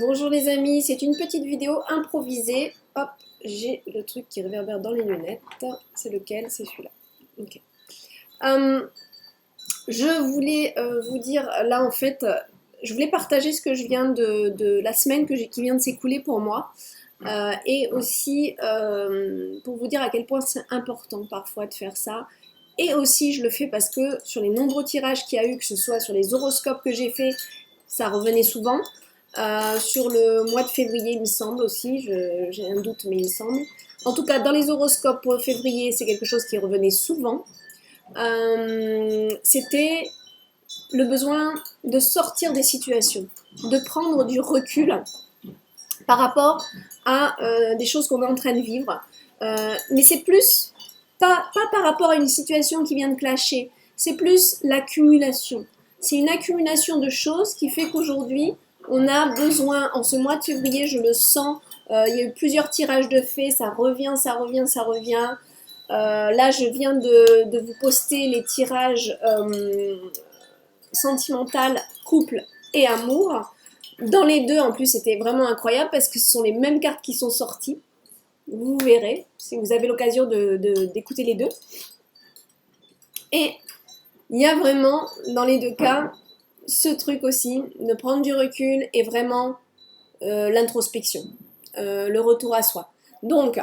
Bonjour les amis, c'est une petite vidéo improvisée. Hop, j'ai le truc qui réverbère dans les lunettes. C'est lequel? C'est celui-là. Ok. Euh, je voulais vous dire, là en fait, je voulais partager ce que je viens de la semaine qui vient de s'écouler pour moi. Et aussi pour vous dire à quel point c'est important parfois de faire ça. Et aussi, je le fais parce que sur les nombreux tirages qu'il y a eu, que ce soit sur les horoscopes que j'ai fait, ça revenait souvent. Sur le mois de février, il me semble aussi, j'ai un doute, mais il me semble. En tout cas, dans les horoscopes pour février, c'est quelque chose qui revenait souvent. C'était le besoin de sortir des situations, de prendre du recul par rapport à des choses qu'on est en train de vivre. Mais c'est plus, pas par rapport à une situation qui vient de clasher, c'est plus l'accumulation. C'est une accumulation de choses qui fait qu'aujourd'hui, on a besoin, en ce mois de février, je le sens, il y a eu plusieurs tirages de faits, ça revient, ça revient, ça revient. Là, je viens de vous poster les tirages sentimental, couple et amour. Dans les deux, en plus, c'était vraiment incroyable parce que ce sont les mêmes cartes qui sont sorties. Vous verrez, si vous avez l'occasion d'écouter les deux. Et il y a vraiment, dans les deux cas, ce truc aussi, de prendre du recul et vraiment l'introspection, le retour à soi. Donc,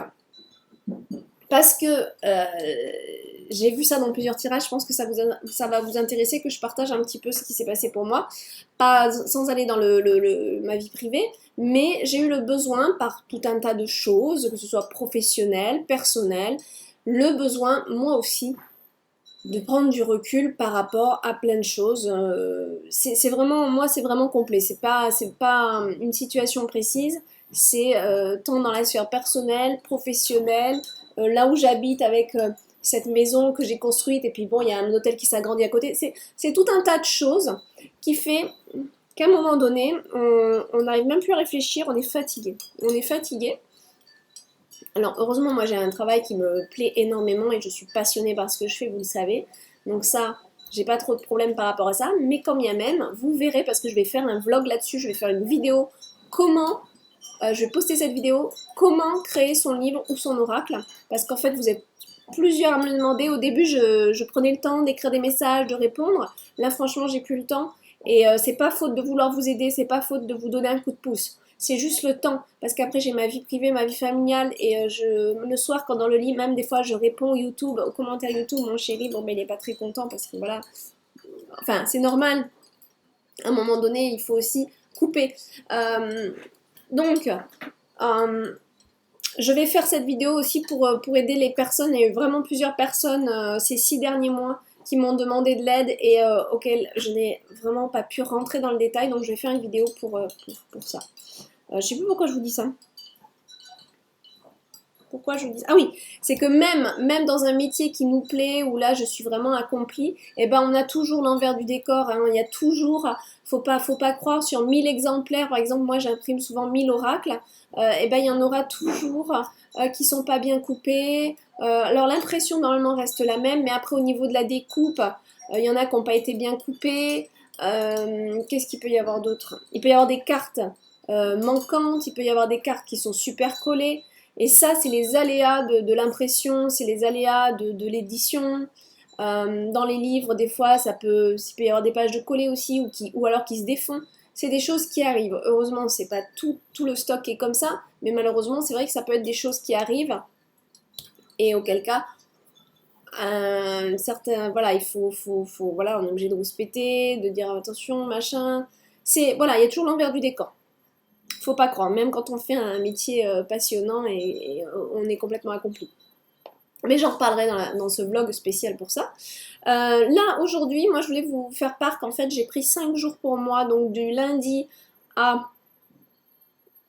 parce que j'ai vu ça dans plusieurs tirages, je pense que ça va vous intéresser que je partage un petit peu ce qui s'est passé pour moi, pas sans aller dans ma vie privée, mais j'ai eu le besoin par tout un tas de choses, que ce soit professionnel, personnel, le besoin, moi aussi, de prendre du recul par rapport à plein de choses. C'est vraiment, moi, c'est vraiment complet. C'est pas une situation précise. C'est tant dans la sphère personnelle, professionnelle, là où j'habite avec cette maison que j'ai construite. Et puis bon, il y a un hôtel qui s'agrandit à côté. C'est tout un tas de choses qui fait qu'à un moment donné, on n'arrive même plus à réfléchir. On est fatigué. On est fatigué. Alors heureusement, moi j'ai un travail qui me plaît énormément et je suis passionnée par ce que je fais, vous le savez. Donc ça, j'ai pas trop de problèmes par rapport à ça. Mais quand bien même, vous verrez parce que je vais faire un vlog là-dessus, je vais faire une vidéo comment, je vais poster cette vidéo, comment créer son livre ou son oracle. Parce qu'en fait, vous êtes plusieurs à me le demander. Au début, je prenais le temps d'écrire des messages, de répondre. Là, franchement, j'ai plus le temps. Et c'est pas faute de vouloir vous aider, c'est pas faute de vous donner un coup de pouce. C'est juste le temps, parce qu'après j'ai ma vie privée, ma vie familiale, et le soir quand dans le lit, même des fois je réponds YouTube, aux commentaires YouTube, mon chéri, bon ben il est pas très content parce que voilà, enfin c'est normal, à un moment donné il faut aussi couper. Donc, je vais faire cette vidéo aussi pour aider les personnes. Il y a eu vraiment plusieurs personnes ces 6 derniers mois qui m'ont demandé de l'aide et auxquelles je n'ai vraiment pas pu rentrer dans le détail. Donc je vais faire une vidéo pour ça. Je sais plus pourquoi je vous dis ça. Pourquoi je vous dis ça? Ah oui, c'est que même dans un métier qui nous plaît, où là je suis vraiment accomplie, eh ben on a toujours l'envers du décor. Hein. Il y a toujours, faut pas croire sur 1000 exemplaires, par exemple moi j'imprime souvent 1000 oracles, eh ben il y en aura toujours qui sont pas bien coupés. Alors l'impression normalement reste la même, mais après au niveau de la découpe, il y en a qui n'ont pas été bien coupés. Qu'est-ce qu'il peut y avoir d'autre? Il peut y avoir des cartes manquantes, il peut y avoir des cartes qui sont super collées. Et ça, c'est les aléas de l'impression, c'est les aléas de l'édition. Dans les livres, des fois, il peut y avoir des pages de collées aussi, ou alors qui se défont. C'est des choses qui arrivent. Heureusement, c'est pas tout le stock qui est comme ça, mais malheureusement, c'est vrai que ça peut être des choses qui arrivent. Et auquel cas, voilà, voilà, on est obligé de rouspéter, de dire attention, machin. Voilà, il y a toujours l'envers du décor. Faut pas croire, même quand on fait un métier passionnant et on est complètement accompli. Mais j'en reparlerai dans ce vlog spécial pour ça. Là, aujourd'hui, moi, je voulais vous faire part qu'en fait, j'ai pris 5 jours pour moi, donc du lundi à...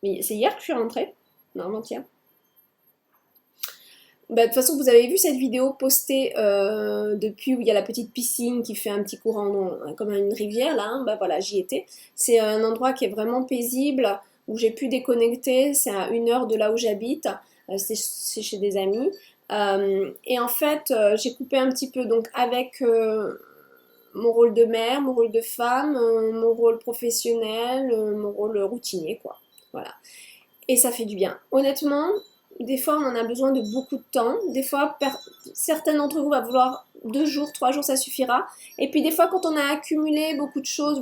Mais c'est hier que je suis rentrée. Non, avant-hier. Bah, de toute façon, vous avez vu cette vidéo postée depuis où il y a la petite piscine qui fait un petit courant comme une rivière, là, hein, bah voilà, j'y étais. C'est un endroit qui est vraiment paisible, où j'ai pu déconnecter, c'est à 1 heure de là où j'habite, c'est chez des amis. Et en fait, j'ai coupé un petit peu, donc avec mon rôle de mère, mon rôle de femme, mon rôle professionnel, mon rôle routinier, quoi. Voilà. Et ça fait du bien. Honnêtement, des fois, on en a besoin de beaucoup de temps. Des fois, certains d'entre vous vont vouloir 2 jours, 3 jours, ça suffira. Et puis des fois, quand on a accumulé beaucoup de choses,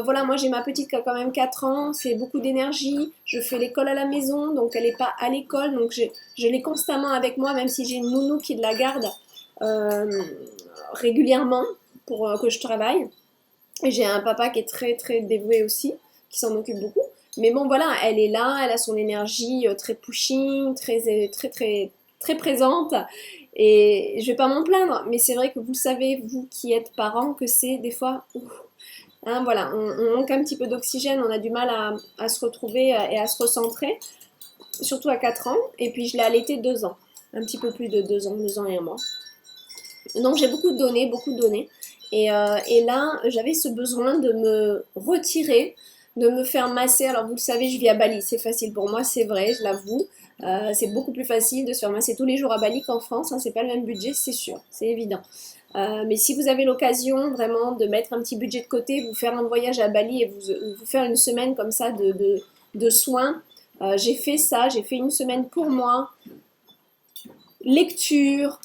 voilà, moi j'ai ma petite qui a quand même 4 ans, c'est beaucoup d'énergie. Je fais l'école à la maison, donc elle n'est pas à l'école, donc je l'ai constamment avec moi, même si j'ai une nounou qui la garde euh, régulièrement pour que je travaille. Et j'ai un papa qui est très très dévoué aussi, qui s'en occupe beaucoup. Mais bon voilà, elle est là, elle a son énergie très pushing, très présente. Et je vais pas m'en plaindre, mais c'est vrai que vous savez, vous qui êtes parents, que c'est des fois... Hein, voilà, on manque un petit peu d'oxygène, on a du mal à se retrouver et à se recentrer, surtout à 4 ans. Et puis je l'ai allaité 2 ans, un petit peu plus de 2 ans et un mois. Donc j'ai beaucoup donné, beaucoup donné. Et là, j'avais ce besoin de me retirer, de me faire masser. Alors vous le savez, je vis à Bali, c'est facile pour moi, c'est vrai, je l'avoue. C'est beaucoup plus facile de se faire masser tous les jours à Bali qu'en France, hein, c'est pas le même budget, c'est sûr, c'est évident. Mais si vous avez l'occasion vraiment de mettre un petit budget de côté, vous faire un voyage à Bali et vous faire une semaine comme ça de soins, j'ai fait ça, j'ai fait une semaine pour moi, lecture,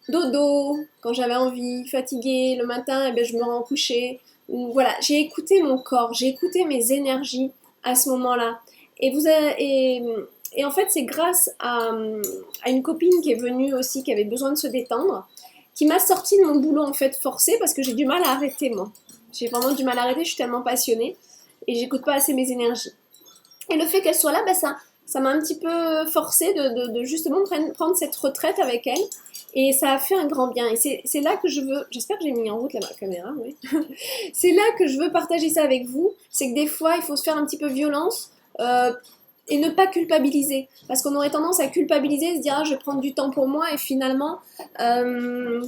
dodo, quand j'avais envie, fatiguée, le matin, eh bien, je me rends coucher. Voilà, j'ai écouté mon corps, j'ai écouté mes énergies à ce moment-là. Et en fait, c'est grâce à une copine qui est venue aussi, qui avait besoin de se détendre, qui m'a sorti de mon boulot en fait forcé parce que j'ai du mal à arrêter moi. J'ai vraiment du mal à arrêter, je suis tellement passionnée et j'écoute pas assez mes énergies. Et le fait qu'elle soit là, bah ça m'a un petit peu forcé de justement prendre cette retraite avec elle. Et ça a fait un grand bien. Et c'est là que je veux, j'espère que j'ai mis en route la caméra, oui. C'est là que je veux partager ça avec vous. C'est que des fois, il faut se faire un petit peu violence et ne pas culpabiliser. Parce qu'on aurait tendance à culpabiliser, se dire, ah, je vais prendre du temps pour moi et finalement, je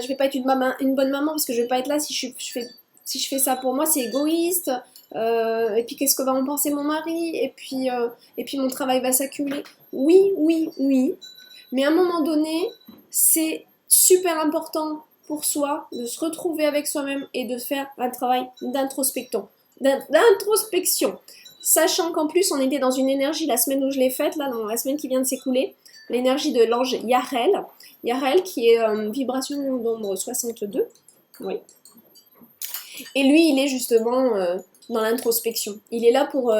vais pas être une bonne maman parce que je vais pas être là si je fais ça pour moi, c'est égoïste. Et puis qu'est-ce que va en penser mon mari et puis mon travail va s'accumuler. Oui, oui, oui. Mais à un moment donné, c'est super important pour soi de se retrouver avec soi-même et de faire un travail d'introspection. Sachant qu'en plus, on était dans une énergie la semaine où je l'ai faite, là, dans la semaine qui vient de s'écouler, l'énergie de l'ange Yarel. Yarel qui est vibration d'ombre 62. Oui. Et lui, il est justement dans l'introspection. Il est là pour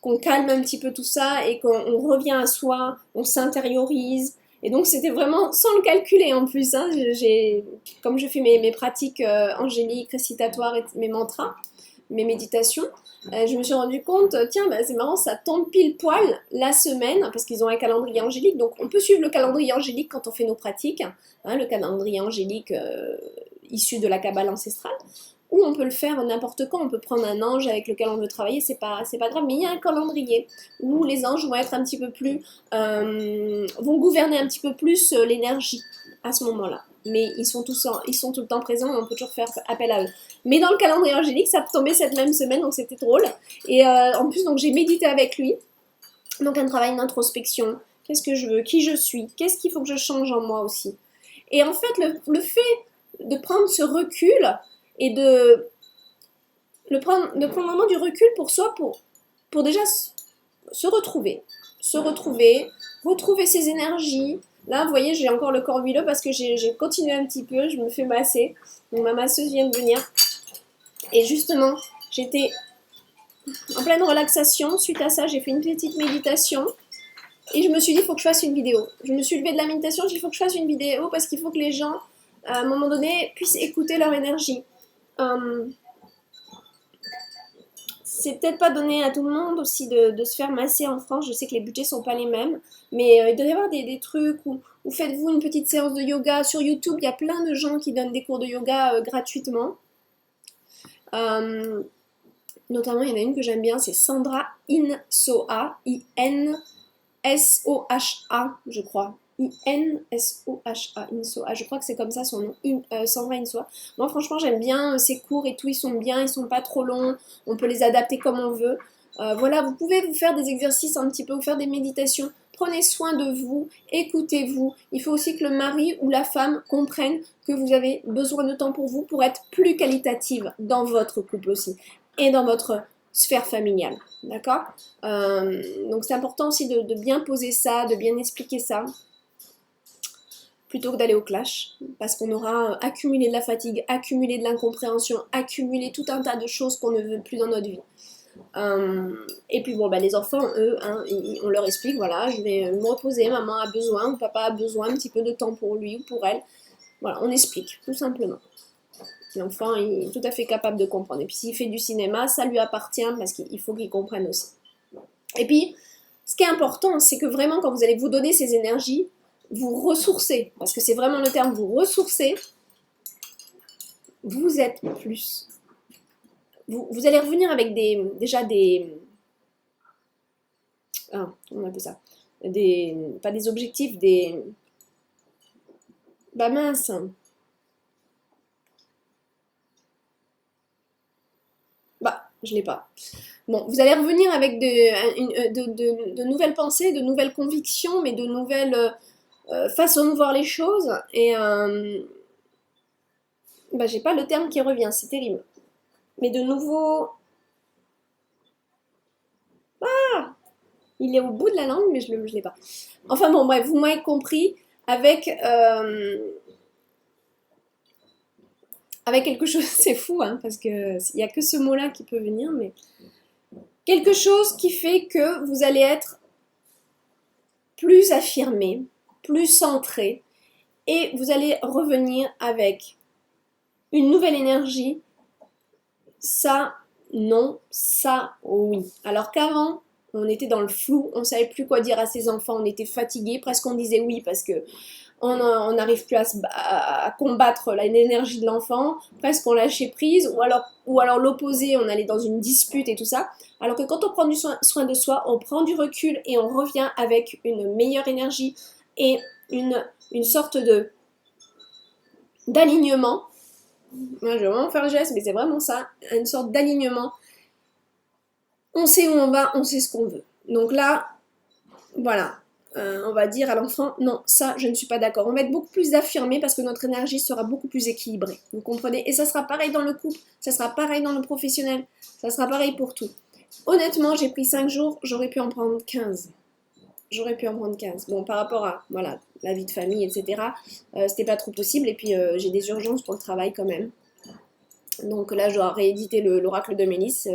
qu'on calme un petit peu tout ça et qu'on revient à soi, on s'intériorise. Et donc c'était vraiment sans le calculer en plus. Hein, comme je fais mes pratiques angéliques, récitatoires, et mes mantras, mes méditations, je me suis rendu compte, tiens, bah, c'est marrant, ça tombe pile poil la semaine, parce qu'ils ont un calendrier angélique, donc on peut suivre le calendrier angélique quand on fait nos pratiques, hein, le calendrier angélique issu de la Kabbale ancestrale. Ou on peut le faire n'importe quand, on peut prendre un ange avec lequel on veut travailler, c'est pas grave, mais il y a un calendrier où les anges vont être un petit peu plus, vont gouverner un petit peu plus l'énergie à ce moment-là. Mais ils sont tout le temps présents et on peut toujours faire appel à eux. Mais dans le calendrier angélique, ça tombait cette même semaine, donc c'était drôle. Et en plus, donc j'ai médité avec lui, donc un travail d'introspection. Qu'est-ce que je veux, qui je suis, qu'est-ce qu'il faut que je change en moi aussi. Et en fait, le fait de prendre ce recul et de prendre vraiment du recul pour soi, pour déjà se retrouver, retrouver ses énergies. Là, vous voyez, j'ai encore le corps huileux parce que j'ai continué un petit peu, je me fais masser. Donc ma masseuse vient de venir. Et justement, j'étais en pleine relaxation. Suite à ça, j'ai fait une petite méditation. Et je me suis dit, il faut que je fasse une vidéo. Je me suis levée de la méditation, j'ai dit, il faut que je fasse une vidéo parce qu'il faut que les gens, à un moment donné, puissent écouter leur énergie. C'est peut-être pas donné à tout le monde aussi de se faire masser en France. Je sais que les budgets sont pas les mêmes, mais il doit y avoir des trucs où faites-vous une petite séance de yoga. Sur YouTube, il y a plein de gens qui donnent des cours de yoga gratuitement. Notamment, il y en a une que j'aime bien, c'est Sandra Insoha, I-N-S-O-H-A, je crois. I-N-S-O-H-A, Insoha, je crois que c'est comme ça son nom, Sandra Insoha. Moi, franchement, j'aime bien ses cours et tout, ils sont bien, ils sont pas trop longs, on peut les adapter comme on veut. Voilà, vous pouvez vous faire des exercices un petit peu, vous faire des méditations. prenez soin de vous, écoutez-vous. Il faut aussi que le mari ou la femme comprenne que vous avez besoin de temps pour vous pour être plus qualitative dans votre couple aussi et dans votre sphère familiale. D'accord? Donc c'est important aussi de bien poser ça, de bien expliquer ça, plutôt que d'aller au clash, parce qu'on aura accumulé de la fatigue, accumulé de l'incompréhension, accumulé tout un tas de choses qu'on ne veut plus dans notre vie. Et puis bon, les enfants, eux, hein, on leur explique, voilà, je vais me reposer, maman a besoin, ou papa a besoin un petit peu de temps pour lui ou pour elle. Voilà, on explique, tout simplement. L'enfant est tout à fait capable de comprendre. Et puis s'il fait du cinéma, ça lui appartient, parce qu'il faut qu'il comprenne aussi. Et puis, ce qui est important, c'est que vraiment, quand vous allez vous donner ces énergies, vous ressourcez, parce que c'est vraiment le terme, vous ressourcez, vous êtes plus. Vous allez revenir avec déjà des... Ah, comment on appelle ça? Pas des objectifs, des... Bah mince. Bah, je l'ai pas. Bon, vous allez revenir avec de nouvelles pensées, de nouvelles convictions, mais de nouvelles façons de voir les choses. Et j'ai pas le terme qui revient, c'est terrible. Mais de nouveau... Ah, il est au bout de la langue, mais je l'ai pas. Enfin bon, bref, vous m'avez compris, avec quelque chose, c'est fou, hein, parce qu'il n'y a que ce mot-là qui peut venir, mais quelque chose qui fait que vous allez être plus affirmé, plus centré, et vous allez revenir avec une nouvelle énergie, ça, non, ça, oui. Alors qu'avant, on était dans le flou, on ne savait plus quoi dire à ses enfants, on était fatigué, presque on disait oui parce que on n'arrive plus à combattre l'énergie de l'enfant, presque on lâchait prise, ou alors l'opposé, on allait dans une dispute et tout ça. Alors que quand on prend du soin de soi, on prend du recul et on revient avec une meilleure énergie et une sorte d'alignement. Moi, je vais vraiment faire le geste, mais c'est vraiment ça, une sorte d'alignement. On sait où on va, on sait ce qu'on veut. Donc là, voilà, on va dire à l'enfant, non, ça, je ne suis pas d'accord. On va être beaucoup plus affirmé parce que notre énergie sera beaucoup plus équilibrée. Vous comprenez? Et ça sera pareil dans le couple, ça sera pareil dans le professionnel, ça sera pareil pour tout. Honnêtement, j'ai pris 5 jours, j'aurais pu en prendre 15. J'aurais pu en prendre 15. Bon, par rapport à, voilà, la vie de famille, etc., c'était pas trop possible. Et puis, j'ai des urgences pour le travail quand même. Donc là, je dois rééditer l'oracle de Mélis.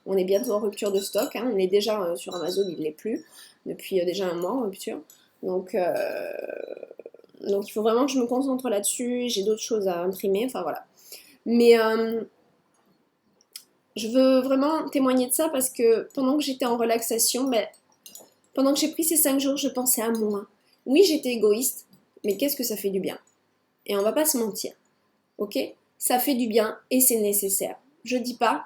On est bientôt en rupture de stock. Hein. On est déjà sur Amazon, il ne l'est plus. Depuis déjà un mois en rupture. Donc il faut vraiment que je me concentre là-dessus. J'ai d'autres choses à imprimer. Enfin voilà. Mais je veux vraiment témoigner de ça parce que pendant que j'étais en relaxation, pendant que j'ai pris ces 5 jours, je pensais à moi. Oui, j'étais égoïste, mais qu'est-ce que ça fait du bien? Et on va pas se mentir. Ok? Ça fait du bien et c'est nécessaire. Je dis pas.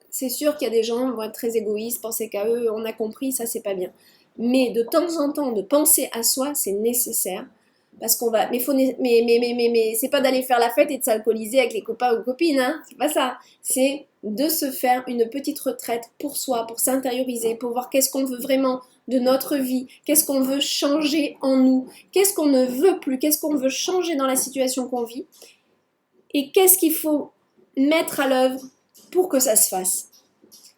C'est sûr qu'il y a des gens qui vont être très égoïstes, penser qu'à eux, on a compris, ça c'est pas bien. Mais de temps en temps, de penser à soi, c'est nécessaire. Parce qu'on va. Mais c'est pas d'aller faire la fête et de s'alcooliser avec les copains ou copines, hein. C'est pas ça. C'est de se faire une petite retraite pour soi, pour s'intérioriser, pour voir qu'est-ce qu'on veut vraiment de notre vie, qu'est-ce qu'on veut changer en nous, qu'est-ce qu'on ne veut plus, qu'est-ce qu'on veut changer dans la situation qu'on vit, et qu'est-ce qu'il faut mettre à l'œuvre pour que ça se fasse.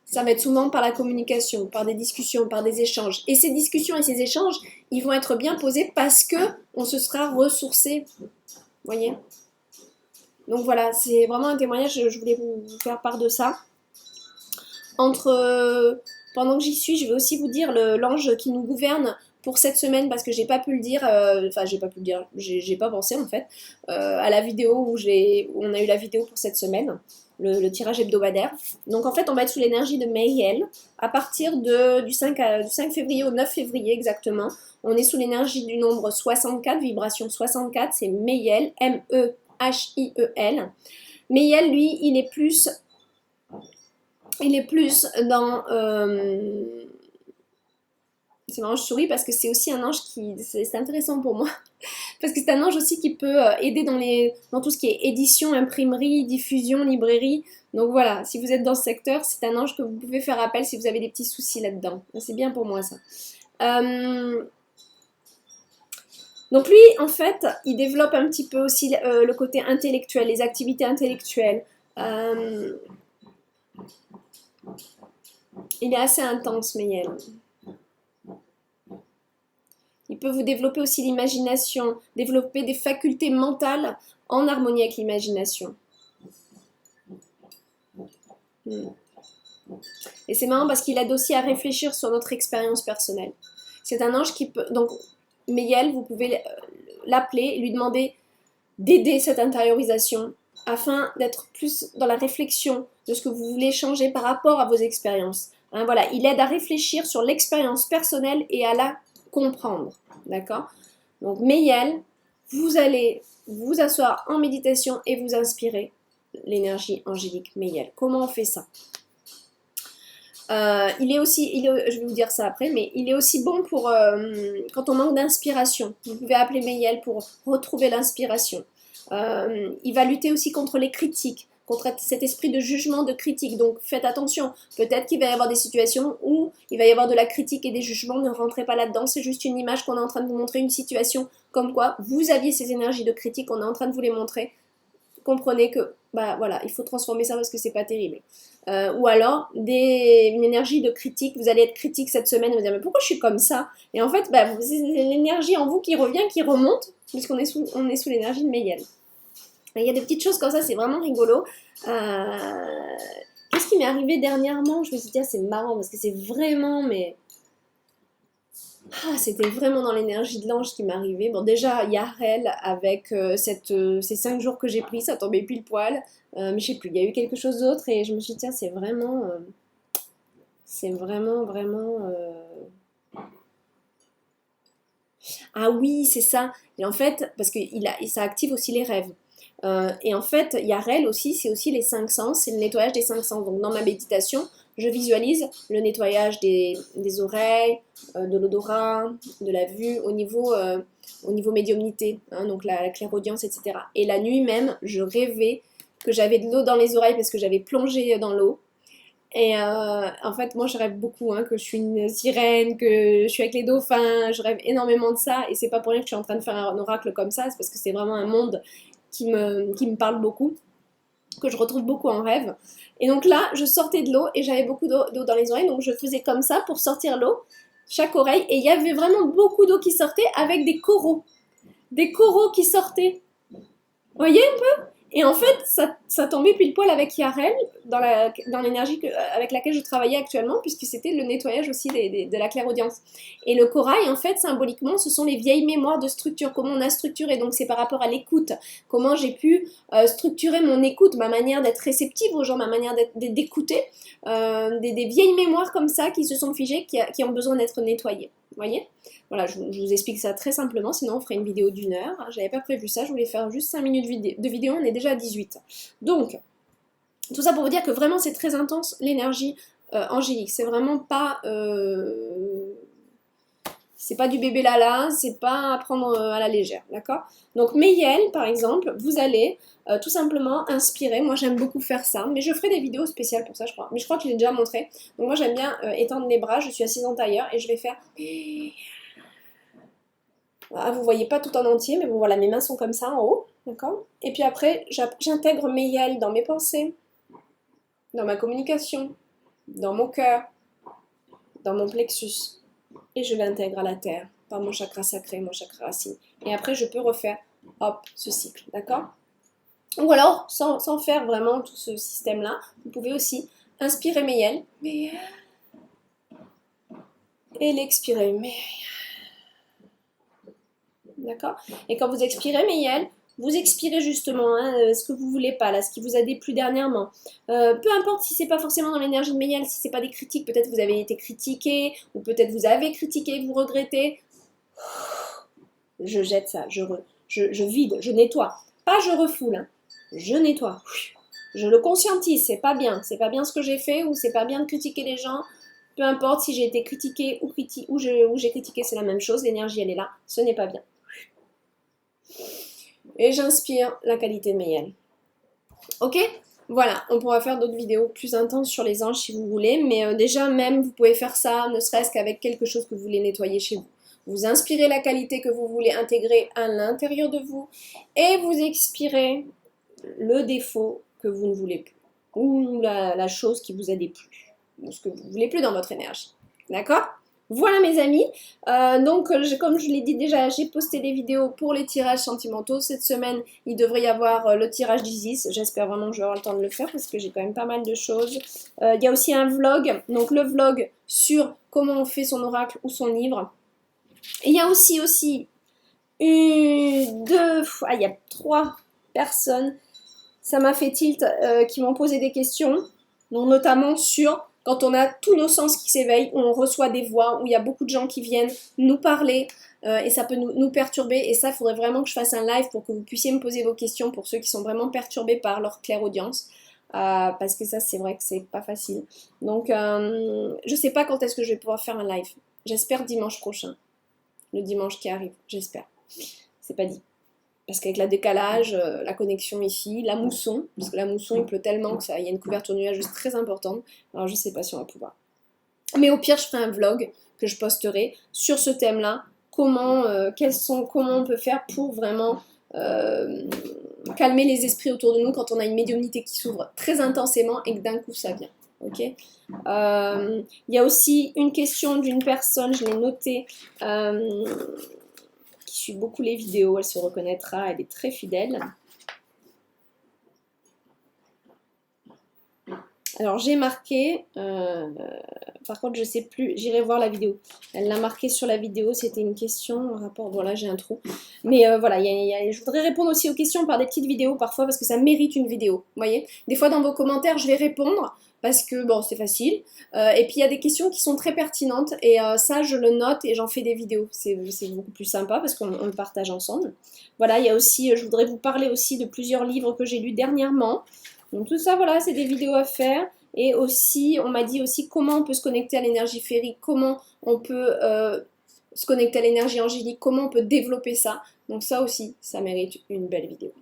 Ça va être souvent par la communication, par des discussions, par des échanges. Et ces discussions et ces échanges, ils vont être bien posés parce que on se sera ressourcé. Vous voyez? Donc voilà, c'est vraiment un témoignage, je voulais vous faire part de ça. Pendant que j'y suis, je vais aussi vous dire l'ange qui nous gouverne pour cette semaine parce que j'ai pas pu le dire, j'ai pas pensé en fait, à la vidéo où on a eu la vidéo pour cette semaine. Le tirage hebdomadaire. Donc en fait, on va être sous l'énergie de Mayel à partir du 5 février au 9 février exactement. On est sous l'énergie du nombre 64, vibration 64, c'est Mayel, M-E-H-I-E-L. Mayel, lui, il est plus dans... c'est marrant, je souris parce que c'est aussi un ange c'est intéressant pour moi. Parce que c'est un ange aussi qui peut aider dans tout ce qui est édition, imprimerie, diffusion, librairie. Donc voilà, si vous êtes dans ce secteur, c'est un ange que vous pouvez faire appel si vous avez des petits soucis là-dedans. C'est bien pour moi ça. Donc lui, en fait, il développe un petit peu aussi le côté intellectuel, les activités intellectuelles. Il est assez intense, Meyel. Il peut vous développer aussi l'imagination, développer des facultés mentales en harmonie avec l'imagination. Et c'est marrant parce qu'il aide aussi à réfléchir sur notre expérience personnelle. C'est un ange qui peut... Donc, Meyel, vous pouvez l'appeler et lui demander d'aider cette intériorisation afin d'être plus dans la réflexion de ce que vous voulez changer par rapport à vos expériences. Hein, voilà, il aide à réfléchir sur l'expérience personnelle et à la comprendre. D'accord? Donc, Meyel, vous allez vous asseoir en méditation et vous inspirer l'énergie angélique Meyel. Comment on fait ça? Il est aussi, je vais vous dire ça après, mais il est aussi bon pour quand on manque d'inspiration. Vous pouvez appeler Meyel pour retrouver l'inspiration. Il va lutter aussi contre les critiques, contre cet esprit de jugement, de critique. Donc faites attention. Peut-être qu'il va y avoir des situations où il va y avoir de la critique et des jugements. Ne rentrez pas là-dedans. C'est juste une image qu'on est en train de vous montrer, une situation comme quoi vous aviez ces énergies de critique. On est en train de vous les montrer. Comprenez que bah voilà, il faut transformer ça parce que c'est pas terrible. Ou alors une énergie de critique, vous allez être critique cette semaine, vous allez dire mais pourquoi je suis comme ça? Et en fait, bah, c'est l'énergie en vous qui revient, qui remonte, puisqu'on est sous l'énergie de Meyel. Il y a des petites choses comme ça, c'est vraiment rigolo. Qu'est-ce qui m'est arrivé dernièrement? Je me suis dit, ah, c'est marrant parce que c'est vraiment, mais c'était vraiment dans l'énergie de l'ange qui m'arrivait. Bon, déjà, Yarel, avec ces 5 jours que j'ai pris, ça tombait pile poil. Mais je sais plus, il y a eu quelque chose d'autre et je me suis dit, tiens, c'est vraiment, vraiment. Ah oui, c'est ça. Et en fait, parce que ça active aussi les rêves. Et en fait, Yarel aussi, c'est aussi les 5 sens, c'est le nettoyage des 5 sens. Donc dans ma méditation, je visualise le nettoyage des oreilles, de l'odorat, de la vue, au niveau médiumnité, hein, donc la clairaudience, etc. Et la nuit même, je rêvais que j'avais de l'eau dans les oreilles parce que j'avais plongé dans l'eau. Et en fait, moi, je rêve beaucoup, hein, que je suis une sirène, que je suis avec les dauphins, je rêve énormément de ça. Et c'est pas pour rien que je suis en train de faire un oracle comme ça, c'est parce que c'est vraiment un monde qui me parle beaucoup, que je retrouve beaucoup en rêve. Et donc là, je sortais de l'eau et j'avais beaucoup d'eau dans les oreilles, donc je faisais comme ça pour sortir l'eau, chaque oreille, et il y avait vraiment beaucoup d'eau qui sortait avec des coraux qui sortaient. Vous voyez un peu? Et en fait, ça tombait pile poil avec Yarel, dans l'énergie avec laquelle je travaillais actuellement, puisque c'était le nettoyage aussi de la clairaudience. Et le corail, en fait, symboliquement, ce sont les vieilles mémoires de structure, comment on a structuré, donc c'est par rapport à l'écoute, comment j'ai pu structurer mon écoute, ma manière d'être réceptive aux gens, ma manière d'écouter, des vieilles mémoires comme ça qui se sont figées, qui ont besoin d'être nettoyées. Vous voyez? Voilà, je vous explique ça très simplement, sinon on ferait une vidéo d'1 heure. J'avais pas prévu ça, je voulais faire juste 5 minutes de vidéo, on est déjà à 18. Donc, tout ça pour vous dire que vraiment c'est très intense l'énergie angélique. C'est vraiment pas... c'est pas du bébé lala, c'est pas à prendre à la légère, d'accord? Donc Meyel, par exemple, vous allez tout simplement inspirer. Moi j'aime beaucoup faire ça, mais je ferai des vidéos spéciales pour ça, je crois. Mais je crois que je l'ai déjà montré. Donc moi j'aime bien étendre les bras, je suis assise en tailleur et je vais faire... Voilà, vous voyez pas tout en entier, mais bon voilà, mes mains sont comme ça en haut, d'accord? Et puis après, j'intègre Meyel dans mes pensées, dans ma communication, dans mon cœur, dans mon plexus. Et je l'intègre à la terre, par mon chakra sacré, mon chakra racine. Et après, je peux refaire, hop, ce cycle, d'accord? Ou alors, sans faire vraiment tout ce système-là, vous pouvez aussi inspirer Meyel, et l'expirer, Meyel. D'accord? Et quand vous expirez Meyel, vous expirez justement ce que vous voulez pas, là, ce qui vous a déplu dernièrement. Peu importe si c'est pas forcément dans l'énergie de Meyel, si c'est pas des critiques, peut-être vous avez été critiqué, ou peut-être vous avez critiqué, vous regrettez. Je jette ça, je vide, je nettoie. Pas je refoule, hein. Je nettoie. Je le conscientise, c'est pas bien ce que j'ai fait, ou c'est pas bien de critiquer les gens. Peu importe si j'ai été critiqué ou j'ai critiqué, c'est la même chose, l'énergie elle est là, ce n'est pas bien. Et j'inspire la qualité de Meyel. Ok? Voilà, on pourra faire d'autres vidéos plus intenses sur les anges si vous voulez, mais déjà même vous pouvez faire ça, ne serait-ce qu'avec quelque chose que vous voulez nettoyer chez vous. Vous inspirez la qualité que vous voulez intégrer à l'intérieur de vous et vous expirez le défaut que vous ne voulez plus ou la chose qui vous a déplu ou ce que vous ne voulez plus dans votre énergie. D'accord ? Voilà mes amis, donc comme je l'ai dit déjà, j'ai posté des vidéos pour les tirages sentimentaux. Cette semaine, il devrait y avoir le tirage d'Isis. J'espère vraiment que je vais avoir le temps de le faire parce que j'ai quand même pas mal de choses. Il y a aussi un vlog, donc le vlog sur comment on fait son oracle ou son livre. Et il y a aussi il y a 3 personnes, ça m'a fait tilt, qui m'ont posé des questions, donc notamment sur quand on a tous nos sens qui s'éveillent, où on reçoit des voix, où il y a beaucoup de gens qui viennent nous parler, et ça peut nous perturber, et ça, il faudrait vraiment que je fasse un live pour que vous puissiez me poser vos questions pour ceux qui sont vraiment perturbés par leur clairaudience, parce que ça, c'est vrai que c'est pas facile. Donc, je sais pas quand est-ce que je vais pouvoir faire un live. J'espère dimanche prochain, le dimanche qui arrive, j'espère. C'est pas dit. Parce qu'avec la décalage, la connexion ici, la mousson, parce que la mousson il pleut tellement qu'il y a une couverture nuageuse très importante, alors je sais pas si on va pouvoir. Mais au pire, je ferai un vlog que je posterai sur ce thème-là, comment on peut faire pour vraiment calmer les esprits autour de nous quand on a une médiumnité qui s'ouvre très intensément et que d'un coup ça vient. Ok. Il y a aussi une question d'une personne, je l'ai notée, qui suit beaucoup les vidéos, elle se reconnaîtra, elle est très fidèle. Alors j'ai marqué, par contre je sais plus, j'irai voir la vidéo. Elle l'a marqué sur la vidéo, c'était une question en rapport, voilà j'ai un trou. Mais voilà, je voudrais répondre aussi aux questions par des petites vidéos parfois parce que ça mérite une vidéo, vous voyez. Des fois dans vos commentaires je vais répondre parce que bon c'est facile. Et puis il y a des questions qui sont très pertinentes et ça je le note et j'en fais des vidéos. C'est beaucoup plus sympa parce qu'on le partage ensemble. Voilà, il y a aussi, je voudrais vous parler aussi de plusieurs livres que j'ai lus dernièrement. Donc tout ça, voilà, c'est des vidéos à faire. Et aussi, on m'a dit aussi comment on peut se connecter à l'énergie féerique, comment on peut se connecter à l'énergie angélique, comment on peut développer ça. Donc ça aussi, ça mérite une belle vidéo.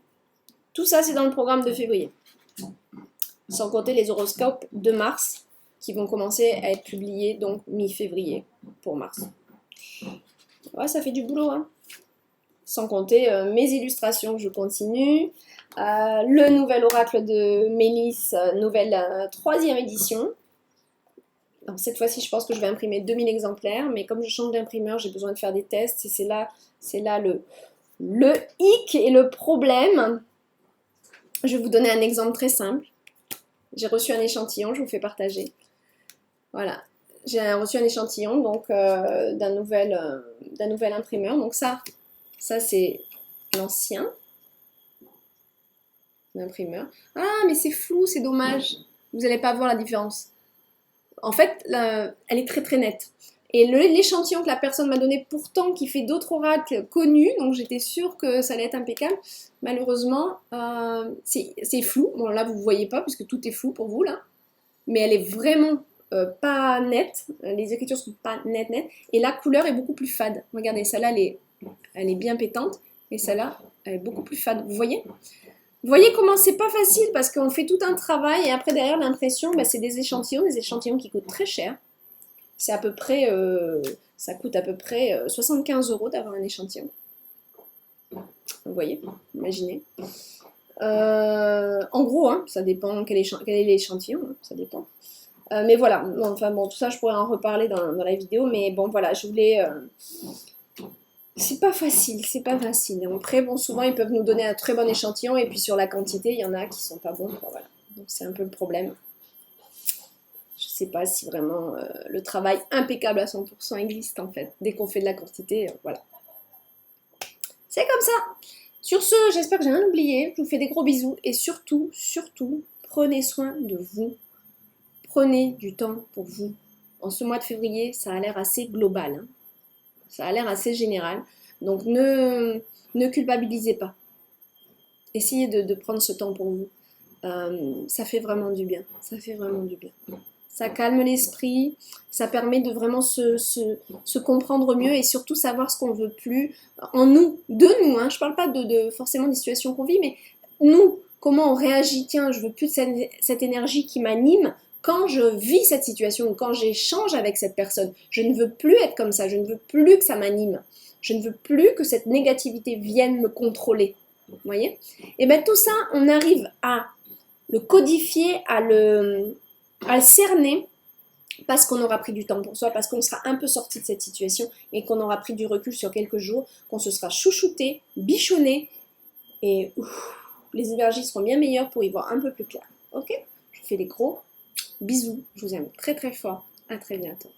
Tout ça, c'est dans le programme de février. Sans compter les horoscopes de mars qui vont commencer à être publiés, donc mi-février pour mars. Ouais, ça fait du boulot, hein. Sans compter mes illustrations que je continue. Le nouvel oracle de Mélisse, nouvelle 3e édition. Alors, cette fois-ci, je pense que je vais imprimer 2000 exemplaires, mais comme je change d'imprimeur, j'ai besoin de faire des tests, et c'est là le hic et le problème. Je vais vous donner un exemple très simple. J'ai reçu un échantillon, je vous fais partager. Voilà, j'ai reçu un échantillon donc d'un nouvel imprimeur. Donc ça c'est l'ancien imprimeur. Ah, mais c'est flou, c'est dommage. Vous n'allez pas voir la différence. En fait, elle est très très nette. Et l'échantillon que la personne m'a donné, pourtant qui fait d'autres oracles connus, donc j'étais sûre que ça allait être impeccable, malheureusement, c'est flou. Bon, là, vous ne voyez pas, puisque tout est flou pour vous, là. Mais elle est vraiment pas nette. Les écritures sont pas nettes. Et la couleur est beaucoup plus fade. Regardez, celle-là, elle est bien pétante. Et celle-là, elle est beaucoup plus fade. Vous voyez ? Vous voyez comment c'est pas facile parce qu'on fait tout un travail et après derrière l'impression, c'est des échantillons qui coûtent très cher. C'est à peu près, ça coûte à peu près 75 € d'avoir un échantillon. Vous voyez, imaginez. En gros, hein, ça dépend quel est l'échantillon, hein, ça dépend. Mais voilà, bon, enfin bon, tout ça je pourrais en reparler dans la vidéo, mais bon voilà, je voulais... C'est pas facile, c'est pas facile. Après, bon, souvent ils peuvent nous donner un très bon échantillon et puis sur la quantité, il y en a qui sont pas bons, quoi, voilà. Donc c'est un peu le problème. Je sais pas si vraiment le travail impeccable à 100% existe en fait. Dès qu'on fait de la quantité, voilà. C'est comme ça. Sur ce, j'espère que j'ai rien oublié. Je vous fais des gros bisous et surtout, prenez soin de vous. Prenez du temps pour vous. En ce mois de février, ça a l'air assez global, hein. Ça a l'air assez général. Donc ne culpabilisez pas. Essayez de prendre ce temps pour vous. Ça fait vraiment du bien. Ça fait vraiment du bien. Ça calme l'esprit. Ça permet de vraiment se comprendre mieux et surtout savoir ce qu'on veut plus en nous. De nous. Hein. Je ne parle pas de forcément des situations qu'on vit, mais nous, comment on réagit, tiens, je veux plus de cette énergie qui m'anime quand je vis cette situation ou quand j'échange avec cette personne. Je ne veux plus être comme ça, je ne veux plus que ça m'anime. Je ne veux plus que cette négativité vienne me contrôler. Vous voyez? Et bien tout ça, on arrive à le codifier, à le cerner, parce qu'on aura pris du temps pour soi, parce qu'on sera un peu sorti de cette situation et qu'on aura pris du recul sur quelques jours, qu'on se sera chouchouté, bichonné, et les énergies seront bien meilleures pour y voir un peu plus clair. Ok? Je vous fais des gros bisous, je vous aime très très fort, à très bientôt.